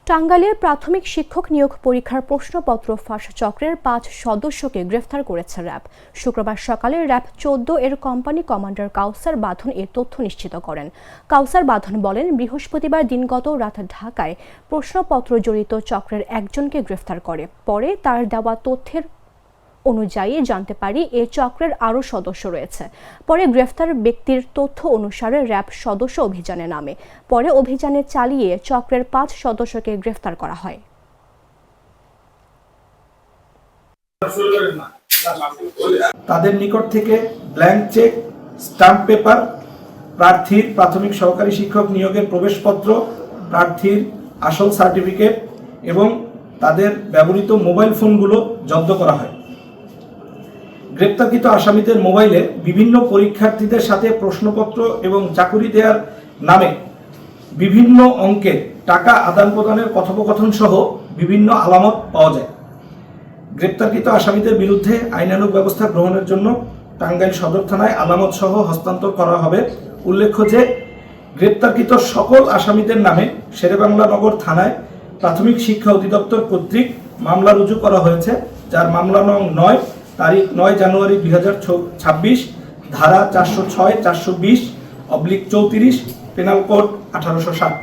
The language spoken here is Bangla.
টাঙ্গাইলের প্রাথমিক শিক্ষক নিয়োগ পরীক্ষার প্রশ্নপত্র ফাঁস চক্রের 5 সদস্যকে গ্রেফতার করেছে র্যাব। শুক্রবার সকালে র্যাব 14 এর কোম্পানি কমান্ডার কাউসার বাঁধন এর তথ্য নিশ্চিত করেন। কাউসার বাঁধন বলেন, বৃহস্পতিবার দিনগত রাত ঢাকায় প্রশ্নপত্র জড়িত চক্রের একজনকে গ্রেফতার করে। পরে তার দেওয়া তথ্যের অনুযায়ী জানতে পারি এ চক্রের আরও সদস্য রয়েছে। পরে গ্রেফতার ব্যক্তির তথ্য অনুসারে র্যাব সদস্য অভিযানে নামে। পরে অভিযানে চালিয়ে চক্রের 5 সদস্যকে গ্রেফতার করা হয়। তাদের নিকট থেকে ব্ল্যাঙ্ক চেক, স্ট্যাম্প পেপার, প্রার্থীর প্রাথমিক সহকারী শিক্ষক নিয়োগের প্রবেশপত্র, প্রার্থীর আসল সার্টিফিকেট এবং তাদের ব্যবহৃত মোবাইল ফোনগুলো জব্দ করা হয়। গ্রেপ্তারকৃত আসামিদের মোবাইলে বিভিন্ন পরীক্ষার্থীদের সাথে প্রশ্নপত্র এবং চাকুরি দেওয়ার নামে বিভিন্ন অঙ্কের টাকা আদান প্রদানের কথোপকথন সহ বিভিন্ন আলামত পাওয়া যায়। গ্রেপ্তারকৃত আসামিদের বিরুদ্ধে আইনানুগ ব্যবস্থা গ্রহণের জন্য টাঙ্গাইল সদর থানায় আলামত সহ হস্তান্তর করা হবে। উল্লেখ্য যে গ্রেপ্তারকৃত সকল আসামিদের নামে শেরেবাংলা নগর থানায় প্রাথমিক শিক্ষা অধিদপ্তর কর্তৃক মামলা রুজু করা হয়েছে, যার মামলা নং 9 তারিখ 9 জানুয়ারি 2026, ধারা 406, 420/34, পেনাল কোড 1860।